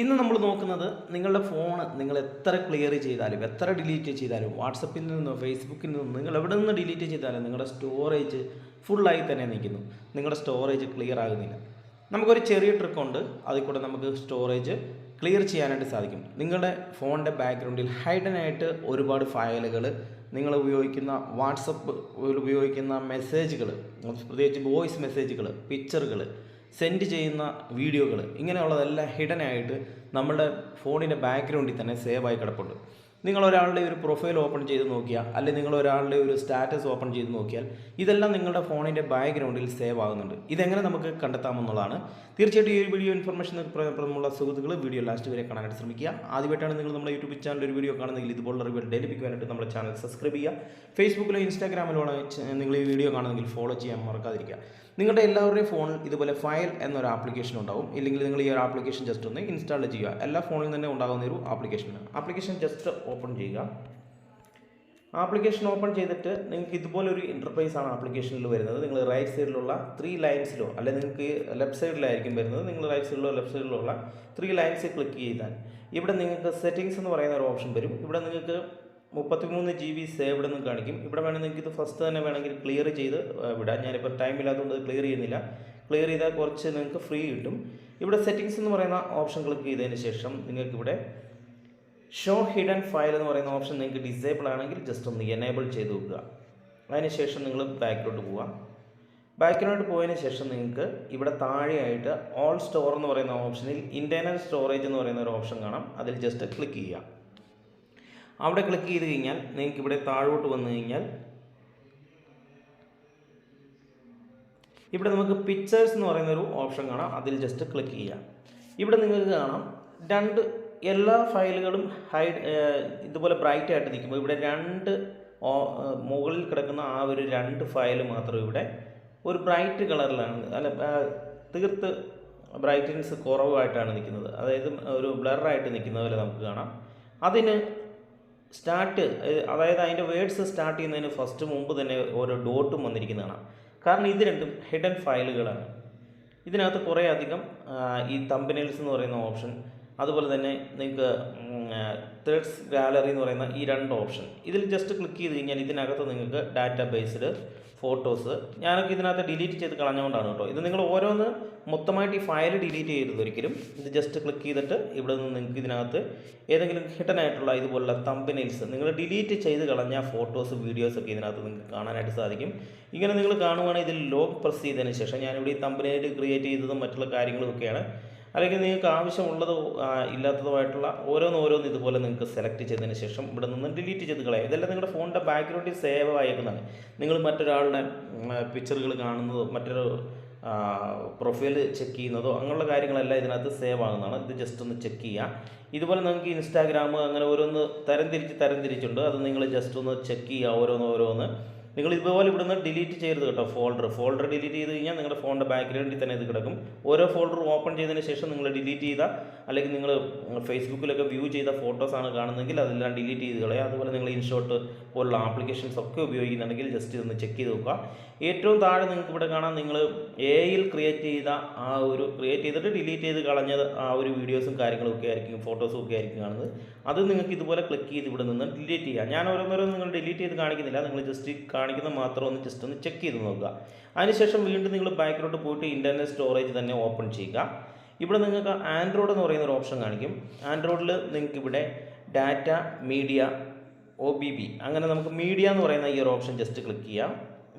ഇന്ന് നമ്മൾ നോക്കുന്നത് നിങ്ങളുടെ ഫോൺ നിങ്ങൾ എത്ര ക്ലിയർ ചെയ്താലും എത്ര ഡിലീറ്റ് ചെയ്താലും വാട്സപ്പിൽ നിന്നോ ഫേസ്ബുക്കിൽ നിന്നോ നിങ്ങൾ എവിടെ നിന്ന് ഡിലീറ്റ് ചെയ്താലും നിങ്ങളുടെ സ്റ്റോറേജ് ഫുള്ളായി തന്നെ നിൽക്കുന്നു. നിങ്ങളുടെ സ്റ്റോറേജ് ക്ലിയർ ആകുന്നില്ല. നമുക്കൊരു ചെറിയ ട്രിക്കുണ്ട്, അതിൽ കൂടെ നമുക്ക് സ്റ്റോറേജ് ക്ലിയർ ചെയ്യാനായിട്ട് സാധിക്കും. നിങ്ങളുടെ ഫോണിൻ്റെ ബാക്ക്ഗ്രൗണ്ടിൽ ഹൈഡൻ ആയിട്ട് ഒരുപാട് ഫയലുകൾ, നിങ്ങൾ ഉപയോഗിക്കുന്ന വാട്സപ്പ് ഉപയോഗിക്കുന്ന മെസ്സേജുകൾ, പ്രത്യേകിച്ച് വോയിസ് മെസ്സേജുകൾ, പിക്ചറുകൾ, സെൻഡ് ചെയ്യുന്ന വീഡിയോകൾ, ഇങ്ങനെയുള്ളതെല്ലാം ഹിഡൻ ആയിട്ട് നമ്മുടെ ഫോണിൻ്റെ ബാക്ക്ഗ്രൗണ്ടിൽ തന്നെ സേവ് ആയി കിടപ്പുണ്ട്. നിങ്ങൾ ഒരാളുടെ ഒരു പ്രൊഫൈൽ ഓപ്പൺ ചെയ്ത് നോക്കിയാൽ, അല്ലെങ്കിൽ നിങ്ങൾ ഒരാളുടെ ഒരു സ്റ്റാറ്റസ് ഓപ്പൺ ചെയ്ത് നോക്കിയാൽ ഇതെല്ലാം നിങ്ങളുടെ ഫോണിൻ്റെ ബാക്ക്ഗ്രൗണ്ടിൽ സേവ് ആകുന്നുണ്ട്. ഇതെങ്ങനെ നമുക്ക് കണ്ടെത്താമെന്നുള്ളതാണ്. തീർച്ചയായിട്ടും ഈ ഒരു വീഡിയോ ഇൻഫർമേഷൻ പ്രദമുള്ള സുഹൃത്തുക്കൾ വീഡിയോ ലാസ്റ്റ് വരെ കാണാനായിട്ട് ശ്രമിക്കുക. ആദ്യമായിട്ടാണ് നിങ്ങൾ നമ്മുടെ യൂട്യൂബ് ചാനൽ ഒരു വീഡിയോ കാണുന്നതെങ്കിൽ ഇതുപോലുള്ള റിവ്യൂ ഡെയിലി ലഭിക്കുവാനായിട്ട് നമ്മുടെ ചാനൽ സബ്സ്ക്രൈബ് ചെയ്യുക. ഫേസ്ബുക്കിലോ ഇൻസ്റ്റാഗ്രാമിലോ നിങ്ങൾ ഈ വീഡിയോ കാണുന്നെങ്കിൽ ഫോളോ ചെയ്യാൻ മറക്കാതിരിക്കുക. നിങ്ങളുടെ എല്ലാവരുടെയും ഫോണിൽ ഇതുപോലെ ഫയൽ എന്നൊരു ആപ്ലിക്കേഷൻ ഉണ്ടാവും. ഇല്ലെങ്കിൽ നിങ്ങൾ ഈ ഒരു ആപ്ലിക്കേഷൻ ജസ്റ്റ് ഒന്ന് ഇൻസ്റ്റാൾ ചെയ്യുക. എല്ലാ ഫോണിൽ തന്നെ ഉണ്ടാകുന്ന ഒരു ആപ്ലിക്കേഷനാണ്. ആപ്ലിക്കേഷൻ ജസ്റ്റ് ഓപ്പൺ ചെയ്യുക. ആപ്ലിക്കേഷൻ ഓപ്പൺ ചെയ്തിട്ട് നിങ്ങൾക്ക് ഇതുപോലൊരു ഇൻ്റർഫേസ് ആണ് ആപ്ലിക്കേഷനിൽ വരുന്നത്. നിങ്ങൾ റൈറ്റ് സൈഡിലുള്ള 3 ലൈൻസിലോ, അല്ലെങ്കിൽ നിങ്ങൾക്ക് ലെഫ്റ്റ് സൈഡിലായിരിക്കും വരുന്നത്. നിങ്ങൾ റൈറ്റ് സൈഡിലോ ലെഫ്റ്റ് സൈഡിലുള്ള 3 ലൈൻസ് ക്ലിക്ക് ചെയ്താൽ ഇവിടെ നിങ്ങൾക്ക് സെറ്റിങ്സ് എന്ന് പറയുന്ന ഒരു ഓപ്ഷൻ വരും. ഇവിടെ നിങ്ങൾക്ക് 33 GB സേവ്ഡ് എന്ന് കാണിക്കും. ഇവിടെ വേണമെങ്കിൽ നിങ്ങൾക്ക് ഇത് ഫസ്റ്റ് തന്നെ വേണമെങ്കിൽ ക്ലിയർ ചെയ്ത് വിടാം. ഞാനിപ്പോൾ ടൈം ഇല്ലാത്തതുകൊണ്ട് ക്ലിയർ ചെയ്യുന്നില്ല. ക്ലിയർ ചെയ്താൽ കുറച്ച് നിങ്ങൾക്ക് ഫ്രീ കിട്ടും. ഇവിടെ സെറ്റിങ്സ് എന്ന് പറയുന്ന ഓപ്ഷൻ ക്ലിക്ക് ചെയ്തതിന് ശേഷം നിങ്ങൾക്ക് ഇവിടെ ഷോ ഹിഡൻ ഫയൽ എന്ന് പറയുന്ന ഓപ്ഷൻ നിങ്ങൾക്ക് ഡിസേബിൾ ആണെങ്കിൽ ജസ്റ്റ് ഒന്ന് എനേബിൾ ചെയ്ത് വെക്കുക. അതിനുശേഷം നിങ്ങൾ ബാക്കിലോട്ട് പോവുക. ബാക്കിലോട്ട് പോയതിന് ശേഷം നിങ്ങൾക്ക് ഇവിടെ താഴെയായിട്ട് ഓൾ സ്റ്റോർ എന്ന് പറയുന്ന ഓപ്ഷനിൽ ഇൻറ്റേർണൽ സ്റ്റോറേജ് എന്ന് പറയുന്ന ഒരു ഓപ്ഷൻ കാണാം. അതിൽ ജസ്റ്റ് ക്ലിക്ക് ചെയ്യുക. അവിടെ ക്ലിക്ക് ചെയ്ത് കഴിഞ്ഞാൽ നിങ്ങൾക്ക് ഇവിടെ താഴോട്ട് വന്നു കഴിഞ്ഞാൽ ഇവിടെ നമുക്ക് പിക്ചേഴ്സ് എന്ന് പറയുന്നൊരു ഓപ്ഷൻ കാണാം. അതിൽ ജസ്റ്റ് ക്ലിക്ക് ചെയ്യാം. ഇവിടെ നിങ്ങൾക്ക് കാണാം എല്ലാ ഫയലുകളും ഇതുപോലെ ബ്രൈറ്റ് ആയിട്ട് നിൽക്കുമ്പോൾ ഇവിടെ മുകളിൽ കിടക്കുന്ന ആ ഒരു 2 ഫയൽ മാത്രം ഇവിടെ ഒരു ബ്രൈറ്റ് കളറിലാണ്, തീർത്ത് ബ്രൈറ്റ്നസ് കുറവായിട്ടാണ് നിൽക്കുന്നത്. അതായത് ഒരു ബ്ലറായിട്ട് നിൽക്കുന്ന പോലെ നമുക്ക് കാണാം. അതിന് അതായത് അതിൻ്റെ വേർഡ്സ് സ്റ്റാർട്ട് ചെയ്യുന്നതിന് മുമ്പ് തന്നെ ഓരോ ഡോട്ടും വന്നിരിക്കുന്നതാണ്. കാരണം ഇത് രണ്ടും ഹിഡൻ ഫയലുകളാണ്. ഇതിനകത്ത് കുറേ അധികം ഈ തമ്പനെയിൽസ് എന്ന് പറയുന്ന ഓപ്ഷൻ, അതുപോലെ തന്നെ നിങ്ങൾക്ക് തേർഡ്സ് ഗാലറി എന്ന് പറയുന്ന ഈ 2 ഓപ്ഷൻ, ഇതിൽ ജസ്റ്റ് ക്ലിക്ക് ചെയ്ത് കഴിഞ്ഞാൽ ഇതിനകത്ത് നിങ്ങൾക്ക് ഡാറ്റാ ബേസ്ഡ് ഫോട്ടോസ്, ഞാനൊക്കെ ഇതിനകത്ത് ഡിലീറ്റ് ചെയ്ത് കളഞ്ഞുകൊണ്ടാണ് കേട്ടോ. ഇത് നിങ്ങൾ ഓരോന്ന് മൊത്തമായിട്ട് ഈ ഫയൽ ഡിലീറ്റ് ചെയ്യരുത് ഒരിക്കലും. ഇത് ജസ്റ്റ് ക്ലിക്ക് ചെയ്തിട്ട് ഇവിടെ നിന്ന് നിങ്ങൾക്ക് ഇതിനകത്ത് ഏതെങ്കിലും ഹിഡൻ ആയിട്ടുള്ള ഇതുപോലുള്ള തമ്പനെയിൽസ്, നിങ്ങൾ ഡിലീറ്റ് ചെയ്ത് കളഞ്ഞ ഫോട്ടോസ്, വീഡിയോസൊക്കെ ഇതിനകത്ത് നിങ്ങൾക്ക് കാണാനായിട്ട് സാധിക്കും. ഇങ്ങനെ നിങ്ങൾ കാണുവാണെങ്കിൽ ഇതിൽ ലോക്ക് പ്രസ് ചെയ്തതിന് ശേഷം, ഞാനിവിടെ ഈ തമ്പനെയിൽ ക്രിയേറ്റ് ചെയ്തതും മറ്റുള്ള കാര്യങ്ങളുമൊക്കെയാണ്, അല്ലെങ്കിൽ നിങ്ങൾക്ക് ആവശ്യമുള്ളതോ ഇല്ലാത്തതുമായിട്ടുള്ള ഓരോന്ന് ഇതുപോലെ നിങ്ങൾക്ക് സെലക്ട് ചെയ്തതിന് ശേഷം ഇവിടെ നിന്ന് ഡിലീറ്റ് ചെയ്ത് കളയാം. ഇതെല്ലാം നിങ്ങളുടെ ഫോണിൻ്റെ ബാക്ക്ഗ്രൗണ്ടിൽ സേവ് ആയേക്കുന്നതാണ്. നിങ്ങൾ മറ്റൊരാളുടെ പിക്ചറുകൾ കാണുന്നതോ മറ്റൊരു പ്രൊഫൈൽ ചെക്ക് ചെയ്യുന്നതോ അങ്ങനെയുള്ള കാര്യങ്ങളെല്ലാം ഇതിനകത്ത് സേവ് ആകുന്നതാണ്. ഇത് ജസ്റ്റ് ഒന്ന് ചെക്ക് ചെയ്യാം. ഇതുപോലെ നിങ്ങൾക്ക് ഇൻസ്റ്റാഗ്രാം അങ്ങനെ ഓരോന്ന് തരംതിരിച്ചുണ്ട്. അത് നിങ്ങൾ ജസ്റ്റ് ഒന്ന് ചെക്ക് ചെയ്യുക. ഓരോന്ന് നിങ്ങൾ ഇതുപോലെ ഇവിടുന്ന് ഡിലീറ്റ് ചെയ്യരുത് കേട്ടോ. ഫോൾഡർ ഡിലീറ്റ് ചെയ്ത് കഴിഞ്ഞാൽ നിങ്ങളുടെ ഫോണിൻ്റെ ബാക്ക്ഗ്രൗണ്ടിൽ തന്നെ ഇത് കിടക്കും. ഓരോ ഫോൾഡർ ഓപ്പൺ ചെയ്തതിന് ശേഷം നിങ്ങൾ ഡിലീറ്റ് ചെയ്ത, അല്ലെങ്കിൽ നിങ്ങൾ ഫേസ്ബുക്കിലൊക്കെ വ്യൂ ചെയ്ത ഫോട്ടോസാണ് കാണുന്നതെങ്കിൽ അതെല്ലാം ഡിലീറ്റ് ചെയ്ത് കളയുക. അതുപോലെ നിങ്ങൾ ഇൻഷോട്ട് പോലുള്ള ആപ്ലിക്കേഷൻസ് ഒക്കെ ഉപയോഗിക്കുന്നുണ്ടെങ്കിൽ ജസ്റ്റ് ഇതൊന്ന് ചെക്ക് ചെയ്ത് നോക്കുക. ഏറ്റവും താഴെ നിങ്ങൾക്ക് ഇവിടെ കാണാം, നിങ്ങൾ എയിൽ ക്രിയേറ്റ് ചെയ്തിട്ട് ഡിലീറ്റ് ചെയ്ത് കളഞ്ഞത് ആ ഒരു വീഡിയോസും കാര്യങ്ങളും ഒക്കെ ആയിരിക്കും, ഫോട്ടോസും ഒക്കെ ആയിരിക്കും കാണുന്നത്. അത് നിങ്ങൾക്ക് ഇതുപോലെ ക്ലിക്ക് ചെയ്ത് ഇവിടെ നിന്ന് ഡിലീറ്റ് ചെയ്യുക. ഞാൻ ഓരോന്നോരോന്ന് നിങ്ങൾ ഡിലീറ്റ് ചെയ്ത് കാണിക്കുന്നില്ല, നിങ്ങൾ ജസ്റ്റ് കാണിക്കുന്ന മാത്രം ജസ്റ്റ് ഒന്ന് ചെക്ക് ചെയ്ത് നോക്കുക. അതിനുശേഷം വീണ്ടും നിങ്ങൾ ബാക്കിലോട്ട് പോയിട്ട് ഇൻറ്റർണൽ സ്റ്റോറേജ് തന്നെ ഓപ്പൺ ചെയ്യുക. ഇവിടെ നിങ്ങൾക്ക് ആൻഡ്രോയിഡ് എന്ന് പറയുന്ന ഒരു ഓപ്ഷൻ കാണിക്കും. ആൻഡ്രോയിഡിൽ നിങ്ങൾക്ക് ഇവിടെ ഡാറ്റ, മീഡിയ, OBB, അങ്ങനെ നമുക്ക് മീഡിയ എന്ന് പറയുന്ന ഈ ഒരു ഓപ്ഷൻ ജസ്റ്റ് ക്ലിക്ക് ചെയ്യാം.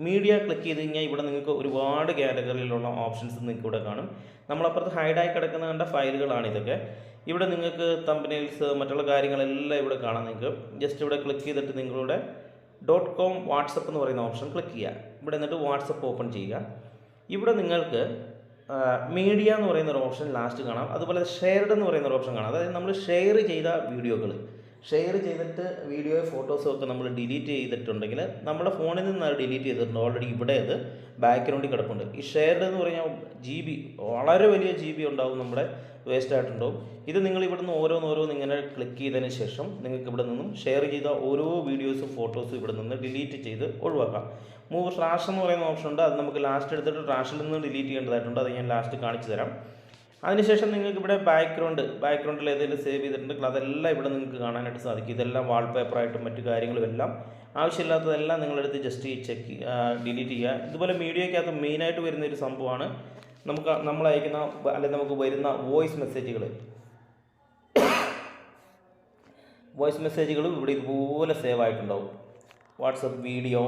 മീഡിയ ക്ലിക്ക് ചെയ്ത് കഴിഞ്ഞാൽ ഇവിടെ നിങ്ങൾക്ക് ഒരുപാട് കാറ്റഗറിയിലുള്ള ഓപ്ഷൻസ് നിങ്ങൾക്ക് ഇവിടെ കാണും. നമ്മളപ്പുറത്ത് ഹൈഡായി കിടക്കുന്ന കണ്ട ഫയലുകളാണ് ഇതൊക്കെ. ഇവിടെ നിങ്ങൾക്ക് തമ്പനെയിൽസ് മറ്റുള്ള കാര്യങ്ങളെല്ലാം ഇവിടെ കാണാം. നിങ്ങൾക്ക് ജസ്റ്റ് ഇവിടെ ക്ലിക്ക് ചെയ്തിട്ട് നിങ്ങളുടെ .com വാട്സപ്പ് എന്ന് പറയുന്ന ഓപ്ഷൻ ക്ലിക്ക് ചെയ്യുക. ഇവിടെ എന്നിട്ട് വാട്സപ്പ് ഓപ്പൺ ചെയ്യുക. ഇവിടെ നിങ്ങൾക്ക് മീഡിയ എന്ന് പറയുന്ന ഒരു ഓപ്ഷൻ ലാസ്റ്റ് കാണാം. അതുപോലെ ഷെയർഡ് എന്ന് പറയുന്ന ഒരു ഓപ്ഷൻ കാണാം. അതായത് നമ്മൾ ഷെയർ ചെയ്ത വീഡിയോകൾ, ഷെയർ ചെയ്തിട്ട് വീഡിയോയും ഫോട്ടോസും ഒക്കെ നമ്മൾ ഡിലീറ്റ് ചെയ്തിട്ടുണ്ടെങ്കിൽ നമ്മുടെ ഫോണിൽ നിന്ന് അത് ഡിലീറ്റ് ചെയ്തിട്ടുണ്ട്. ഓൾറെഡി ഇവിടെ അത് ബാക്ക്ഗ്രൗണ്ടിൽ കിടപ്പുണ്ട്. ഈ ഷെയർഡ് എന്ന് പറഞ്ഞാൽ GB, വളരെ വലിയ GB ഉണ്ടാവും, നമ്മുടെ വേസ്റ്റ് ആയിട്ടുണ്ടാവും. ഇത് നിങ്ങൾ ഇവിടുന്ന് ഓരോന്ന് ഇങ്ങനെ ക്ലിക്ക് ചെയ്തതിന് ശേഷം നിങ്ങൾക്ക് ഇവിടെ നിന്നും ഷെയർ ചെയ്ത ഓരോ വീഡിയോസും ഫോട്ടോസും ഇവിടെ നിന്ന് ഡിലീറ്റ് ചെയ്ത് ഒഴിവാക്കാം. മൂവ് ട്രാഷ് എന്ന് പറയുന്ന ഓപ്ഷൻ ഉണ്ട്. അത് നമുക്ക് ലാസ്റ്റ് എടുത്തിട്ട് ട്രാഷിൽ നിന്ന് ഡിലീറ്റ് ചെയ്യേണ്ടതായിട്ടുണ്ട്. അത് ഞാൻ ലാസ്റ്റ് കാണിച്ചു തരാം. അതിനുശേഷം നിങ്ങൾക്ക് ഇവിടെ ബാക്ക്ഗ്രൗണ്ടിൽ ഏതെങ്കിലും സേവ് ചെയ്തിട്ടുണ്ടെങ്കിൽ അതെല്ലാം ഇവിടെ നിങ്ങൾക്ക് കാണാനായിട്ട് സാധിക്കും. ഇതെല്ലാം വാൾപേപ്പറായിട്ടും മറ്റു കാര്യങ്ങളും എല്ലാം ആവശ്യമില്ലാത്തതെല്ലാം നിങ്ങളെടുത്ത് ജസ്റ്റ് ഡിലീറ്റ് ചെയ്യുക. ഇതുപോലെ മീഡിയയ്ക്കകത്ത് മെയിനായിട്ട് വരുന്ന ഒരു സംഭവമാണ് നമ്മൾ അയക്കുന്ന അല്ലെങ്കിൽ നമുക്ക് വരുന്ന വോയിസ് മെസ്സേജുകൾ ഇവിടെ ഇതുപോലെ സേവ് ആയിട്ടുണ്ടാവും. വാട്സപ്പ് വീഡിയോ,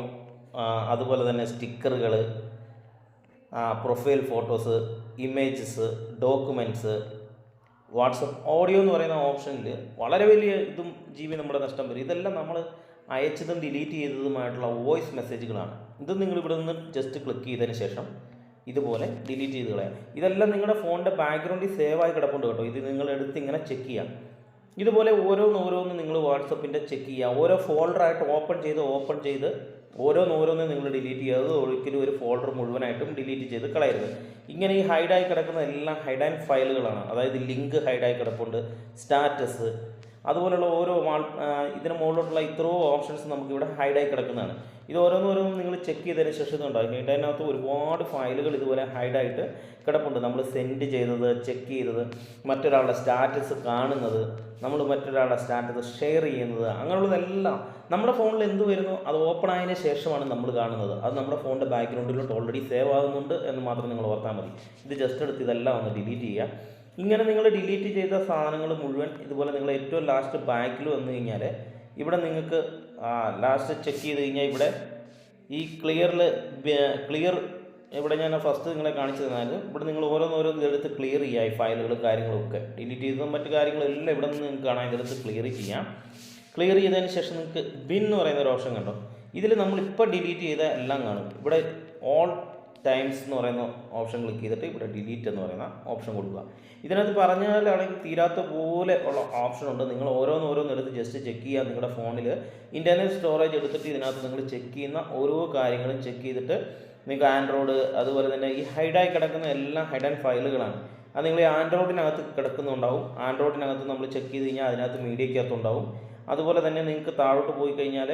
അതുപോലെ തന്നെ സ്റ്റിക്കറുകൾ, profile photos, images, documents, WhatsApp audio എന്ന് പറയുന്ന ഓപ്ഷനിൽ വളരെ വലിയ GB നമ്മുടെ നഷ്ടം വരും. ഇതെല്ലാം നമ്മൾ അയച്ചതും ഡിലീറ്റ് ചെയ്തതുമായിട്ടുള്ള വോയിസ് മെസ്സേജുകളാണ്. ഇത് നിങ്ങളിവിടെ നിന്ന് ജസ്റ്റ് ക്ലിക്ക് ചെയ്തതിന് ശേഷം ഇതുപോലെ ഡിലീറ്റ് ചെയ്ത് കളയാം. ഇതെല്ലാം നിങ്ങളുടെ ഫോണിൻ്റെ ബാക്ക്ഗ്രൗണ്ടിൽ സേവായി കിടപ്പുണ്ട് കേട്ടോ. ഇത് നിങ്ങളെടുത്ത് ഇങ്ങനെ ചെക്ക് ചെയ്യാം. ഇതുപോലെ ഓരോന്ന് നിങ്ങൾ വാട്സപ്പിൻ്റെ ചെക്ക് ചെയ്യുക. ഓരോ ഫോൾഡറായിട്ട് ഓപ്പൺ ചെയ്ത് ഓരോന്ന് നിങ്ങൾ ഡിലീറ്റ് ചെയ്യാതെ ഒരിക്കലും ഒരു ഫോൾഡർ മുഴുവനായിട്ടും ഡിലീറ്റ് ചെയ്ത് കളയരുത്. ഇങ്ങനെ ഈ ഹൈഡായി കിടക്കുന്ന എല്ലാം ഹൈഡ് ആൻഡ് ഫയലുകളാണ്. അതായത് ലിങ്ക് ഹൈഡായി കിടപ്പുണ്ട്, സ്റ്റാറ്റസ്, അതുപോലുള്ള ഇതിന് മുകളിലോട്ടുള്ള ഇത്രയോ ഓപ്ഷൻസ് നമുക്കിവിടെ ഹൈഡായി കിടക്കുന്നതാണ്. ഇത് ഓരോന്നും നിങ്ങൾ ചെക്ക് ചെയ്തതിന് ശേഷം ഇതുണ്ടാകും. ഇതിനകത്ത് ഒരുപാട് ഫയലുകൾ ഇതുപോലെ ഹൈഡായിട്ട് കിടപ്പുണ്ട്. നമ്മൾ സെൻഡ് ചെയ്തത്, ചെക്ക് ചെയ്തത്, മറ്റൊരാളുടെ സ്റ്റാറ്റസ് കാണുന്നത്, നമ്മൾ മറ്റൊരാളുടെ സ്റ്റാറ്റസ് ഷെയർ ചെയ്യുന്നത്, അങ്ങനെയുള്ളതെല്ലാം നമ്മുടെ ഫോണിൽ എന്ത് വരുന്നു അത് ഓപ്പൺ ആയതിനു ശേഷമാണ് നമ്മൾ കാണുന്നത്. അത് നമ്മുടെ ഫോണിൻ്റെ ബാക്ക്ഗ്രൗണ്ടിലോട്ട് ഓൾറെഡി സേവ് ആകുന്നുണ്ട് എന്ന് മാത്രം നിങ്ങൾ ഓർത്താൽ മതി. ഇത് ജസ്റ്റ് എടുത്ത് ഇതെല്ലാം ഒന്ന് ഡിലീറ്റ് ചെയ്യുക. ഇങ്ങനെ നിങ്ങൾ ഡിലീറ്റ് ചെയ്ത സാധനങ്ങൾ മുഴുവൻ ഇതുപോലെ നിങ്ങൾ ഏറ്റവും ലാസ്റ്റ് ബാക്കിൽ വന്നു കഴിഞ്ഞാൽ ഇവിടെ നിങ്ങൾക്ക് ലാസ്റ്റ് ചെക്ക് ചെയ്ത് കഴിഞ്ഞാൽ ഇവിടെ ഈ ക്ലിയർ ഇവിടെ ഞാൻ ഫസ്റ്റ് നിങ്ങളെ കാണിച്ചു തന്നാൽ ഇവിടെ നിങ്ങൾ ഓരോന്ന് എടുത്ത് ക്ലിയർ ചെയ്യുക. ഈ ഫയലുകളും കാര്യങ്ങളൊക്കെ ഡിലീറ്റ് ചെയ്തതും മറ്റു കാര്യങ്ങളെല്ലാം ഇവിടെ നിന്ന് നിങ്ങൾക്ക് കാണാൻ ഇതെടുത്ത് ക്ലിയർ ചെയ്യാം. ക്ലിയർ ചെയ്തതിന് ശേഷം നിങ്ങൾക്ക് ബിൻ എന്ന് പറയുന്ന ഒരു ഓപ്ഷൻ കണ്ടോ. ഇതിൽ നമ്മളിപ്പോൾ ഡിലീറ്റ് ചെയ്ത എല്ലാം കാണും. ഇവിടെ ഓൾ ടൈംസ് എന്ന് പറയുന്ന ഓപ്ഷൻ ക്ലിക്ക് ചെയ്തിട്ട് ഇവിടെ ഡിലീറ്റ് എന്ന് പറയുന്ന ഓപ്ഷൻ കൊടുക്കുക. ഇതിനകത്ത് പറഞ്ഞാലാണെങ്കിൽ തീരാത്ത പോലെ ഉള്ള ഓപ്ഷൻ ഉണ്ട്. നിങ്ങൾ ഓരോന്ന് എടുത്ത് ജസ്റ്റ് ചെക്ക് ചെയ്യുക. നിങ്ങളുടെ ഫോണിൽ ഇൻറ്റർണൽ സ്റ്റോറേജ് എടുത്തിട്ട് ഇതിനകത്ത് നിങ്ങൾ ചെക്ക് ചെയ്യുന്ന ഓരോ കാര്യങ്ങളും ചെക്ക് ചെയ്തിട്ട് നിങ്ങൾക്ക് ആൻഡ്രോയിഡ്, അതുപോലെ തന്നെ ഈ ഹൈഡായി കിടക്കുന്ന എല്ലാം ഹൈഡ് ആൻഡ് ഫയലുകളാണ്. അത് നിങ്ങൾ ആൻഡ്രോയിഡിനകത്ത് കിടക്കുന്നുണ്ടാവും. ആൻഡ്രോയിഡിനകത്ത് നമ്മൾ ചെക്ക് ചെയ്ത് കഴിഞ്ഞാൽ അതിനകത്ത് മീഡിയയ്ക്കകത്തുണ്ടാവും. അതുപോലെ തന്നെ നിങ്ങൾക്ക് താഴോട്ട് പോയി കഴിഞ്ഞാൽ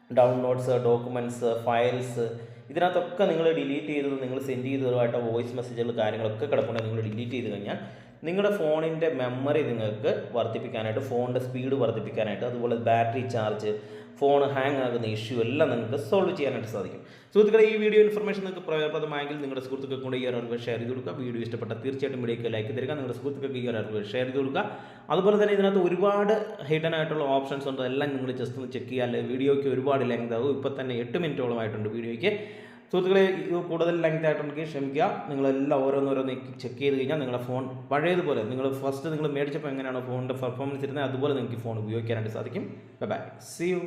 ഡൗൺലോഡ്സ്, ഡോക്യുമെൻറ്റ്സ്, ഫയൽസ്, ഇതിനകത്തൊക്കെ നിങ്ങൾ ഡിലീറ്റ് ചെയ്തത്, നിങ്ങൾ സെൻഡ് ചെയ്തതുമായിട്ട് വോയിസ് മെസ്സേജുകൾ കാര്യങ്ങളൊക്കെ കിടപ്പുണ്ടെങ്കിൽ നിങ്ങൾ ഡിലീറ്റ് ചെയ്ത് കഴിഞ്ഞാൽ നിങ്ങളുടെ ഫോണിൻ്റെ മെമ്മറി നിങ്ങൾക്ക് വർദ്ധിപ്പിക്കാനായിട്ട്, ഫോണിൻ്റെ സ്പീഡ് വർദ്ധിപ്പിക്കാനായിട്ട്, അതുപോലെ ബാറ്ററി ചാർജ്, ഫോൺ ഹാങ് ആകുന്ന ഇഷ്യൂ എല്ലാം നിങ്ങൾക്ക് സോൾവ് ചെയ്യാനായിട്ട് സാധിക്കും. സുഹൃത്തുക്കളെ, ഈ വീഡിയോ ഇൻഫർമേഷൻ നിങ്ങൾക്ക് പ്രയോജനപ്രദമായെങ്കിൽ നിങ്ങളുടെ സുഹൃത്തുക്കൾക്ക് കൊണ്ട് ഈ ഒരു അറിവ് ഷെയർ ചെയ്ത് കൊടുക്കുക. വീഡിയോ ഇഷ്ടപ്പെട്ടാൽ തീർച്ചയായിട്ടും വീഡിയോയ്ക്ക് ലൈക്ക് തരിക. നിങ്ങളുടെ സുഹൃത്തുക്കൾക്ക് ഈ ഒരു അറിവ് ഷെയർ ചെയ്ത് കൊടുക്കുക. അതുപോലെ തന്നെ ഇതിനകത്ത് ഒരുപാട് ഹിഡൻ ആയിട്ടുള്ള ഓപ്ഷൻസ് ഉണ്ട്. എല്ലാം നിങ്ങൾ ജസ്റ്റ് ഒന്ന് ചെക്ക് ചെയ്യുക. അല്ലെങ്കിൽ വീഡിയോയ്ക്ക് ഒരുപാട് ലെങ്ത് ആകും. ഇപ്പോൾ തന്നെ 8 മിനിറ്റോളമായിട്ടുണ്ട് വീഡിയോയ്ക്ക്. സുഹൃത്തുക്കളെ, ഇത് കൂടുതൽ ലെങ്ത് ആയിട്ടുണ്ടെങ്കിൽ ക്ഷമിക്കുക. നിങ്ങളെല്ലാം ഓരോന്ന് ചെക്ക് ചെയ്ത് കഴിഞ്ഞാൽ നിങ്ങളുടെ ഫോൺ പഴയതുപോലെ നിങ്ങൾ മേടിച്ചപ്പോൾ എങ്ങനെയാണോ ഫോണിൻ്റെ പെർഫോമൻസ് ഇരുന്നത് അതുപോലെ നിങ്ങൾക്ക് ഫോൺ ഉപയോഗിക്കാനായിട്ട് സാധിക്കും. ബൈ. See U.